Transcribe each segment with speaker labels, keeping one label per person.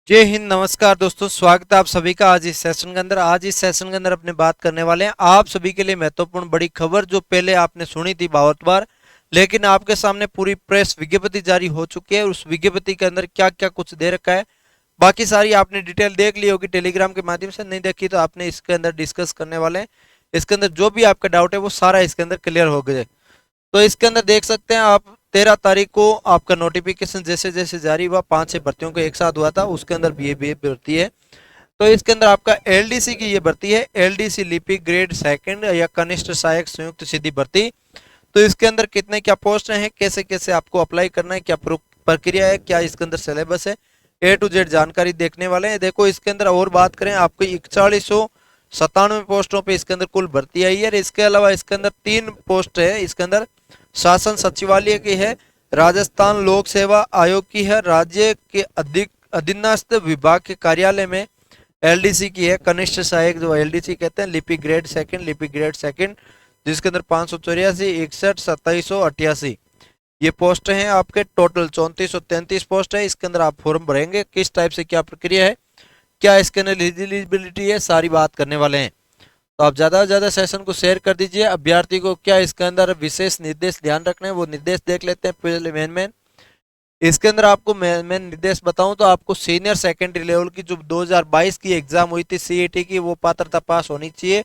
Speaker 1: जय हिंद। नमस्कार दोस्तों, स्वागत है आप सभी का आज इस सेशन के अंदर। आज इस सेशन के अंदर अपने बात करने वाले हैं आप सभी के लिए महत्वपूर्ण बड़ी खबर, जो पहले आपने सुनी थी बहुत बार, लेकिन आपके सामने पूरी प्रेस विज्ञप्ति जारी हो चुकी है। उस विज्ञप्ति के अंदर क्या क्या कुछ दे रखा है, बाकी सारी आपने डिटेल देख ली होगी टेलीग्राम के माध्यम से। नहीं देखी तो आपने इसके अंदर डिस्कस करने वाले हैं। इसके अंदर जो भी आपका डाउट है वो सारा इसके अंदर क्लियर हो गया। तो इसके अंदर देख सकते हैं आप, 13 तारीख को आपका नोटिफिकेशन जैसे जैसे जारी हुआ, 5-6 भर्तियों को एक साथ हुआ था, उसके अंदर भी भर्ती है। तो इसके अंदर आपका एलडीसी की ये भर्ती है, एलडीसी लिपिक ग्रेड सेकंड या कनिष्ठ सहायक संयुक्त सीधी भर्ती। तो इसके अंदर कितने क्या पोस्ट हैं, कैसे कैसे आपको अप्लाई करना है, क्या प्रक्रिया है, क्या इसके अंदर सिलेबस है, ए टू जेड जानकारी देखने वाले हैं। देखो इसके अंदर और बात करें, आपको 4197 पोस्टों पे इसके अंदर कुल भर्ती आई है। इसके अलावा इसके अंदर 3 पोस्ट है, इसके अंदर शासन सचिवालय की है, राजस्थान लोक सेवा आयोग की है, राज्य के अधीनस्थ विभाग के कार्यालय में एलडीसी की है, कनिष्ठ सहायक जो एलडीसी कहते हैं, लिपिक ग्रेड सेकंड, जिसके अंदर 584, 61, 2788 ये पोस्ट हैं आपके। टोटल 3433 पोस्ट है। इसके अंदर आप फॉर्म भरेंगे, किस टाइप से क्या प्रक्रिया है, क्या इसके अंदर एलिजिबिलिटी है, सारी बात करने वाले हैं। तो आप ज़्यादा से ज़्यादा सेशन को शेयर कर दीजिए। अभ्यर्थी को क्या इसके अंदर विशेष निर्देश ध्यान रखने हैं, वो निर्देश देख लेते हैं पहले। मेन इसके अंदर आपको मैं निर्देश बताऊं तो आपको सीनियर सेकेंडरी लेवल की जो 2022 की एग्जाम हुई थी सीईटी की, वो पात्रता पास होनी चाहिए।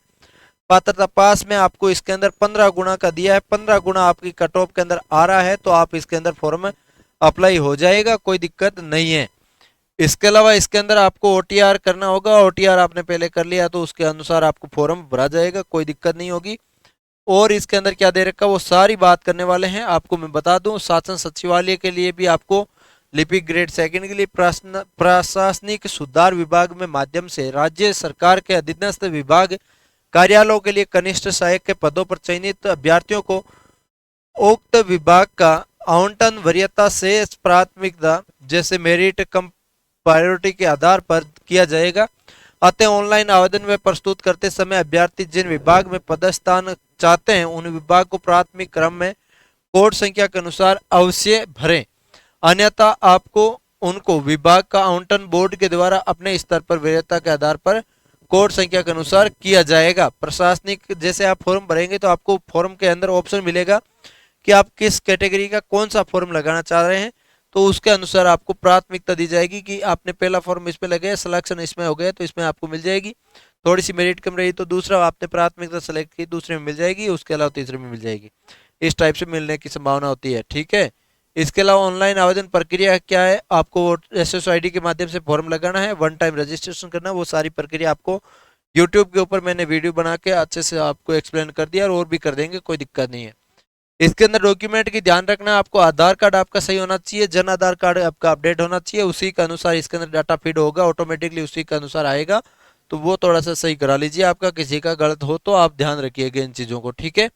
Speaker 1: पात्रता पास में आपको इसके अंदर 15 गुना का दिया है, 15 गुना आपकी कट ऑफ के अंदर आ रहा है, तो आप इसके अंदर फॉर्म अप्लाई हो जाएगा, कोई दिक्कत नहीं है। इसके अलावा इसके अंदर आपको ओटीआर करना होगा, ओटीआर आपने पहले कर लिया तो उसके अनुसार आपको फॉर्म भरा जाएगा, कोई दिक्कत नहीं होगी। और इसके अंदर क्या दे रखा वो सारी बात करने वाले हैं। आपको मैं बता दूं, शासन सचिवालय के लिए भी आपको लिपिक ग्रेड सेकंड के लिए प्रशासनिक सुधार विभाग में माध्यम से राज्य सरकार के अधीनस्थ विभाग कार्यालयों के लिए कनिष्ठ सहायक के पदों पर चयनित अभ्यर्थियों को उक्त विभाग का आवंटन वरीयता से प्राथमिकता जैसे मेरिट कम प्रायोरिटी के आधार पर किया जाएगा। अतः ऑनलाइन आवेदन में प्रस्तुत करते समय अभ्यर्थी जिन विभाग में पदस्थान चाहते हैं उन विभाग को प्राथमिक क्रम में कोड संख्या के अनुसार अवश्य भरें, अन्यथा आपको उनको विभाग का आवंटन बोर्ड के द्वारा अपने स्तर पर वरीयता के आधार पर कोड संख्या के अनुसार किया जाएगा। प्रशासनिक जैसे आप फॉर्म भरेंगे तो आपको फॉर्म के अंदर ऑप्शन मिलेगा कि आप किस कैटेगरी का कौन सा फॉर्म लगाना चाह रहे हैं, तो उसके अनुसार आपको प्राथमिकता दी जाएगी कि आपने पहला फॉर्म इसमें लगाया, सिलेक्शन इसमें हो गया तो इसमें आपको मिल जाएगी। थोड़ी सी मेरिट कम रही तो दूसरा आपने प्राथमिकता सेलेक्ट की, दूसरे में मिल जाएगी, उसके अलावा तीसरे में मिल जाएगी। इस टाइप से मिलने की संभावना होती है, ठीक है। इसके अलावा ऑनलाइन आवेदन प्रक्रिया क्या है, आपको SSID के माध्यम से फॉर्म लगाना है, वन टाइम रजिस्ट्रेशन करना है, वो सारी प्रक्रिया आपको यूट्यूब के ऊपर मैंने वीडियो बना के अच्छे से आपको एक्सप्लेन कर दिया, और भी कर देंगे, कोई दिक्कत नहीं है। इसके अंदर डॉक्यूमेंट की ध्यान रखना, आपको आधार कार्ड आपका सही होना चाहिए, जन आधार कार्ड आपका अपडेट होना चाहिए, उसी के अनुसार इसके अंदर डाटा फीड होगा, ऑटोमेटिकली उसी के अनुसार आएगा, तो वो थोड़ा सा सही करा लीजिए। आपका किसी का गलत हो तो आप ध्यान रखिएगा इन चीज़ों को, ठीक है।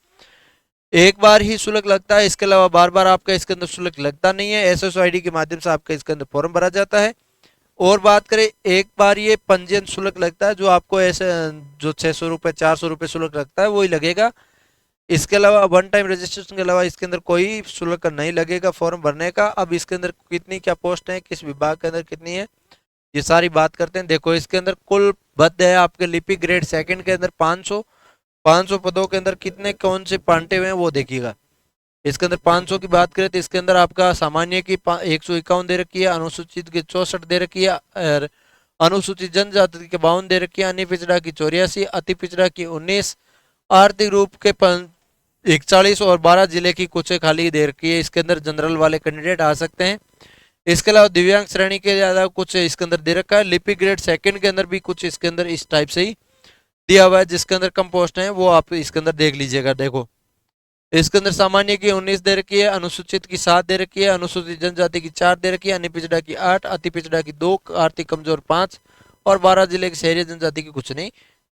Speaker 1: एक बार ही शुल्क लगता है, इसके अलावा बार बार आपका इसके अंदर शुल्क लगता नहीं है। SSID के माध्यम से आपका इसके अंदर फॉर्म भरा जाता है। और बात करें, एक बार ये पंजीयन शुल्क लगता है, जो आपको ऐसे जो 600 रुपये 400 रुपये शुल्क लगता है वही लगेगा। इसके अलावा वन टाइम रजिस्ट्रेशन के अलावा इसके अंदर कोई शुल्क नहीं लगेगा फॉर्म भरने का। अब इसके अंदर कितनी क्या पोस्ट है, किस विभाग के अंदर कितनी है, ये सारी बात करते हैं। देखो इसके अंदर कुल पद है आपके लिपिक ग्रेड सेकंड के अंदर 500 पदों के अंदर कितने कौन से पांटे हुए हैं वो देखिएगा। इसके अंदर 500 की बात करें तो इसके अंदर आपका सामान्य की 151 दे रखी है, अनुसूचित की 64 दे रखी है, और अनुसूचित जनजाति की 52 दे रखी है, अन्य पिछड़ा की 84, अति पिछड़ा की 19, आर्थिक रूप के 41 और 12 जिले की कुछ खाली दे रखी है। इसके अंदर जनरल वाले कैंडिडेट आ सकते हैं। इसके अलावा दिव्यांग श्रेणी के ज्यादा कुछ इसके अंदर दे रखा है। लिपिक ग्रेड सेकंड के अंदर भी कुछ इसके अंदर इस टाइप से ही दिया हुआ है, जिसके अंदर कम पोस्ट है वो आप इसके अंदर देख लीजिएगा। देखो इसके अंदर सामान्य की 19 दे रखी है, अनुसूचित की 7 दे रखी है, अनुसूचित जनजाति की 4 दे रखी है, अन्य पिछड़ा की 8, अति पिछड़ा की 2, आर्थिक कमजोर 5 और 12 जिले की शहरी जनजाति की कुछ नहीं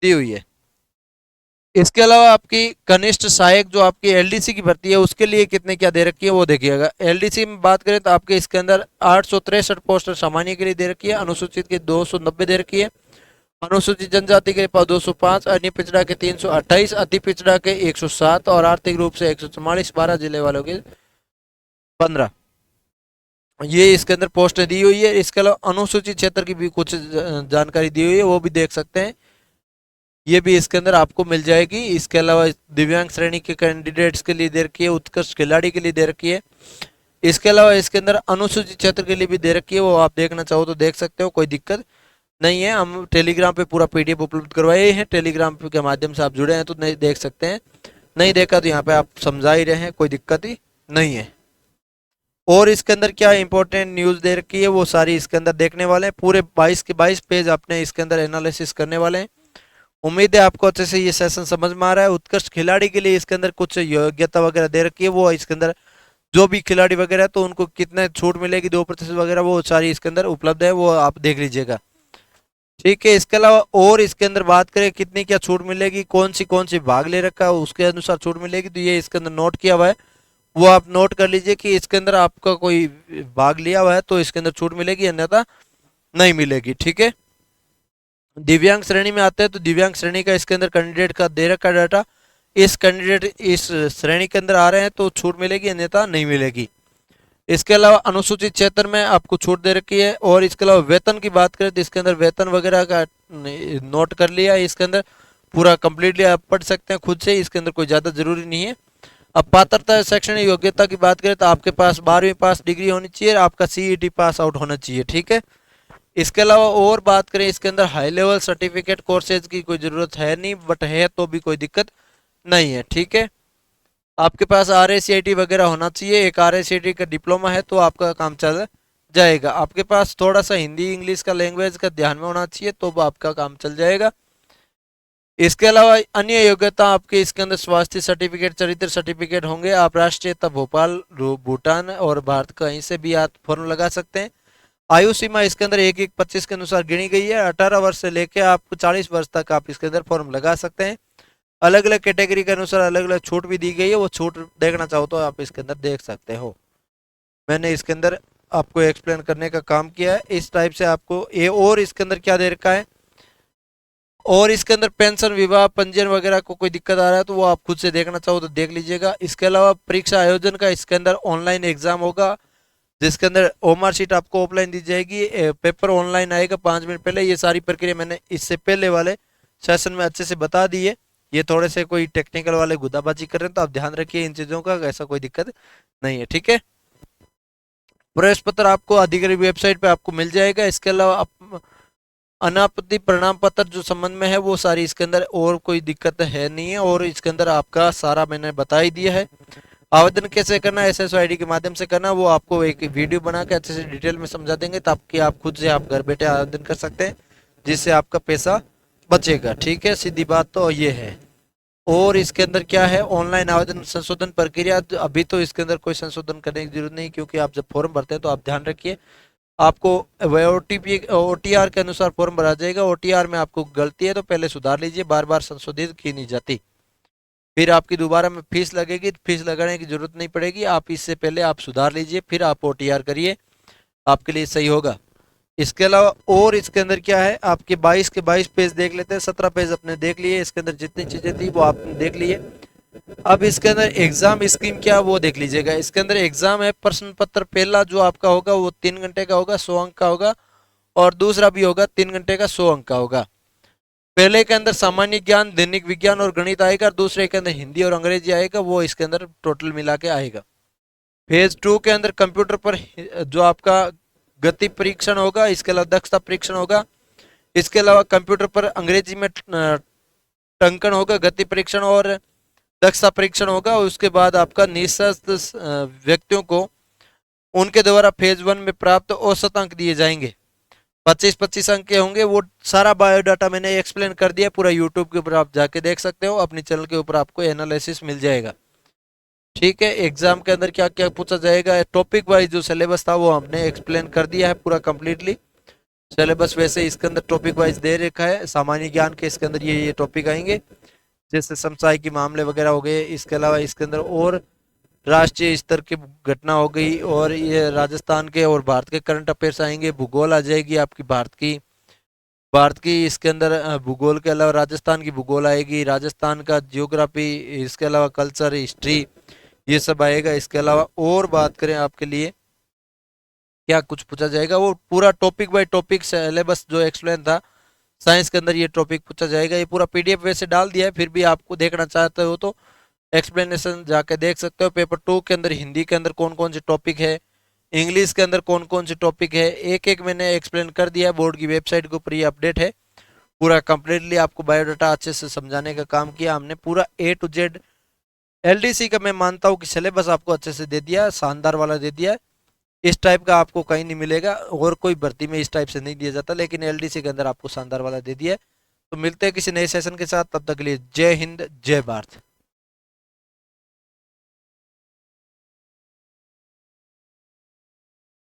Speaker 1: दी हुई है। इसके अलावा आपकी कनिष्ठ सहायक जो आपकी एलडीसी की भर्ती है उसके लिए कितने क्या दे रखी है वो देखिएगा। एलडीसी में बात करें तो आपके इसके अंदर 863 पोस्ट सामान्य के लिए दे रखी है, अनुसूचित की 290 दे रखी है, अनुसूचित जनजाति के पास 205, अन्य पिछड़ा के 328, अति पिछड़ा के 107 और आर्थिक रूप से 144, 12 जिले वालों के 15। ये इसके अंदर पोस्ट दी हुई है। इसके अलावा अनुसूचित क्षेत्र की भी कुछ जानकारी दी हुई है, वो भी देख सकते हैं। ये भी इसके अंदर आपको मिल जाएगी। इसके अलावा दिव्यांग श्रेणी के कैंडिडेट्स के लिए दे रखी है, उत्कृष्ट खिलाड़ी के लिए दे रखी है। इसके अलावा इसके अंदर अनुसूचित क्षेत्र के लिए भी दे रखी है, वो आप देखना चाहो तो देख सकते हो, कोई दिक्कत नहीं है। हम टेलीग्राम पे पूरा पीडीएफ उपलब्ध करवाए हैं, टेलीग्राम के माध्यम से आप जुड़े हैं तो नहीं देख सकते हैं, नहीं देखा तो यहाँ पे आप समझा ही रहे हैं, कोई दिक्कत ही नहीं है। और इसके अंदर क्या इंपॉर्टेंट न्यूज़ दे रखी है वो सारी इसके अंदर देखने वाले हैं। पूरे 22 के 22 पेज अपने इसके अंदर एनालिसिस करने वाले हैं। उम्मीद है आपको अच्छे से ये सेशन समझ में आ रहा है। उत्कृष्ट खिलाड़ी के लिए इसके अंदर कुछ योग्यता वगैरह दे रखी है, वो इसके अंदर जो भी खिलाड़ी वगैरह है तो उनको कितने छूट मिलेगी, 2% वगैरह, वो सारी इसके अंदर उपलब्ध है, वो आप देख लीजिएगा। ठीक है। इसके अलावा और इसके अंदर बात करें कितनी क्या छूट मिलेगी, कौन सी भाग ले रखा है उसके अनुसार छूट मिलेगी, तो ये इसके अंदर नोट किया हुआ है, वो आप नोट कर लीजिए कि इसके अंदर आपका कोई भाग लिया हुआ है तो इसके अंदर छूट मिलेगी, अन्यथा नहीं मिलेगी। ठीक है। दिव्यांग श्रेणी में आते हैं तो दिव्यांग श्रेणी का इसके अंदर कैंडिडेट का दे रखा डाटा, इस कैंडिडेट इस श्रेणी के अंदर आ रहे हैं तो छूट मिलेगी, अन्यथा नहीं मिलेगी। इसके अलावा अनुसूचित क्षेत्र में आपको छूट दे रखी है। और इसके अलावा वेतन की बात करें तो इसके अंदर वेतन वगैरह का नोट कर लिया है, इसके अंदर पूरा कंप्लीटली आप पढ़ सकते हैं खुद से, इसके अंदर कोई ज़्यादा जरूरी नहीं है। अब पात्रता शैक्षणिक योग्यता की बात करें तो आपके पास 12वीं पास डिग्री होनी चाहिए, आपका सीईटी पास आउट होना चाहिए। ठीक है। इसके अलावा और बात करें इसके अंदर हाई लेवल सर्टिफिकेट कोर्सेज की कोई ज़रूरत है नहीं, बट है तो भी कोई दिक्कत नहीं है। ठीक है। आपके पास RACIT वगैरह होना चाहिए, एक RACIT का डिप्लोमा है तो आपका काम चल जाएगा। आपके पास थोड़ा सा हिंदी इंग्लिश का लैंग्वेज का ध्यान में होना चाहिए तो आपका काम चल जाएगा। इसके अलावा अन्य योग्यता आपके इसके अंदर स्वास्थ्य सर्टिफिकेट, चरित्र सर्टिफिकेट होंगे। आप राष्ट्रीयता भोपाल, भूटान और भारत कहीं से भी आप फॉर्म लगा सकते हैं। आयु सीमा इसके अंदर 1-1-25 के अनुसार गिनी गई है। 18 वर्ष से लेकर आप 40 वर्ष तक आप इसके अंदर फॉर्म लगा सकते हैं। अलग अलग कैटेगरी के अनुसार अलग अलग छूट भी दी गई है, वो छूट देखना चाहो तो आप इसके अंदर देख सकते हो। मैंने इसके अंदर आपको एक्सप्लेन करने का काम किया है इस टाइप से आपको ये। और इसके अंदर क्या दे रखा है, और इसके अंदर पेंशन, विवाह पंजीयन वगैरह को कोई दिक्कत आ रहा है तो वो आप खुद से देखना चाहो तो देख लीजिएगा। इसके अलावा परीक्षा आयोजन का इसके अंदर ऑनलाइन एग्जाम होगा, जिसके अंदर ओमार शीट आपको ऑफलाइन दी जाएगी, पेपर ऑनलाइन आएगा 5 मिनट पहले। ये सारी प्रक्रिया मैंने इससे पहले वाले सेशन में अच्छे से बता दी है। ये थोड़े से कोई टेक्निकल वाले गुदाबाजी कर रहे हैं तो आप ध्यान रखिए इन चीज़ों का, ऐसा कोई दिक्कत नहीं है। ठीक है। प्रवेश पत्र आपको अधिकारी वेबसाइट पे आपको मिल जाएगा। इसके अलावा आप अनापत्ति प्रमाण पत्र जो संबंध में है वो सारी इसके अंदर, और कोई दिक्कत है नहीं है। और इसके अंदर आपका सारा मैंने बता ही दिया है। आवेदन कैसे करना है, SSID के माध्यम से करना, वो आपको एक वीडियो बना के अच्छे से डिटेल में समझा देंगे ताकि आप खुद से आप घर बैठे आवेदन कर सकते हैं, जिससे आपका पैसा बचेगा। ठीक है। सीधी बात तो ये है। और इसके अंदर क्या है, ऑनलाइन आवेदन संशोधन प्रक्रिया, अभी तो इसके अंदर कोई संशोधन करने की जरूरत नहीं, क्योंकि आप जब फॉर्म भरते हैं तो आप ध्यान रखिए आपको OTR के अनुसार फॉर्म भरा जाएगा। OTR में आपको गलती है तो पहले सुधार लीजिए, बार बार संशोधित की नहीं जाती। फिर आपकी दोबारा में फीस लगेगी, फीस लगाने की जरूरत नहीं पड़ेगी, आप इससे पहले आप सुधार लीजिए फिर आप OTR करिए, आपके लिए सही होगा। इसके अलावा और इसके अंदर क्या है, आपके 22 के 22 पेज देख लेते हैं। 17 पेज अपने देख लिए, इसके अंदर जितनी चीजें थी वो आपने देख लिए। अब इसके अंदर एग्जाम स्कीम क्या वो देख लीजिएगा। इसके अंदर एग्जाम है, प्रश्न पत्र पहला जो आपका होगा वो 3 घंटे का होगा, 100 अंक का होगा, और दूसरा भी होगा 3 घंटे का, 100 अंक का होगा। पहले के अंदर सामान्य ज्ञान, दैनिक विज्ञान और गणित आएगा, दूसरे के अंदर हिंदी और अंग्रेजी आएगा, वो इसके अंदर टोटल मिला के आएगा। फेज 2 के अंदर कंप्यूटर पर जो आपका गति परीक्षण होगा, इसके अलावा दक्षता परीक्षण होगा, इसके अलावा कंप्यूटर पर अंग्रेजी में टंकन होगा, गति परीक्षण और दक्षता परीक्षण होगा। और उसके बाद आपका निःशक्त व्यक्तियों को उनके द्वारा फेज 1 में प्राप्त औसत अंक दिए जाएंगे, 25-25 अंक के होंगे। वो सारा बायोडाटा मैंने एक्सप्लेन कर दिया पूरा, यूट्यूब के ऊपर आप जाके देख सकते हो, अपनी चैनल के ऊपर आपको एनालिसिस मिल जाएगा। ठीक है। एग्जाम के अंदर क्या क्या पूछा जाएगा, टॉपिक वाइज जो सिलेबस था वो हमने एक्सप्लेन कर दिया है पूरा कंप्लीटली। सिलेबस वैसे इसके अंदर टॉपिक वाइज दे रखा है। सामान्य ज्ञान के इसके अंदर ये टॉपिक आएंगे, जैसे समसाई के मामले वगैरह हो गए। इसके अलावा इसके अंदर और राष्ट्रीय स्तर की घटना हो गई, और ये राजस्थान के और भारत के करंट अफेयर्स आएंगे। भूगोल आ जाएगी आपकी भारत की इसके अंदर भूगोल के अलावा राजस्थान की भूगोल आएगी, राजस्थान का जियोग्राफी, इसके अलावा कल्चर, हिस्ट्री, ये सब आएगा। इसके अलावा और बात करें आपके लिए क्या कुछ पूछा जाएगा, वो पूरा टॉपिक बाय टॉपिक सिलेबस जो एक्सप्लेन था साइंस के अंदर, ये टॉपिक पूछा जाएगा। ये पूरा पीडीएफ वैसे डाल दिया है, फिर भी आपको देखना चाहते हो तो एक्सप्लेनेशन जाके देख सकते हो। पेपर 2 के अंदर हिंदी के अंदर कौन कौन से टॉपिक है, इंग्लिश के अंदर कौन कौन से टॉपिक है, एक एक मैंने एक्सप्लेन कर दिया है। बोर्ड की वेबसाइट के ऊपर ये अपडेट है। पूरा कंप्लीटली आपको बायोडाटा अच्छे से समझाने का काम किया हमने, पूरा A to Z। एलडीसी का मैं मानता हूँ कि सिलेबस आपको अच्छे से दे दिया है, शानदार वाला दे दिया है। इस टाइप का आपको कहीं नहीं मिलेगा, और कोई भर्ती में इस टाइप से नहीं दिया जाता, लेकिन एलडीसी के अंदर आपको शानदार वाला दे दिया है। तो मिलते हैं किसी नए सेशन के साथ, तब तक के लिए जय हिंद जय भारत।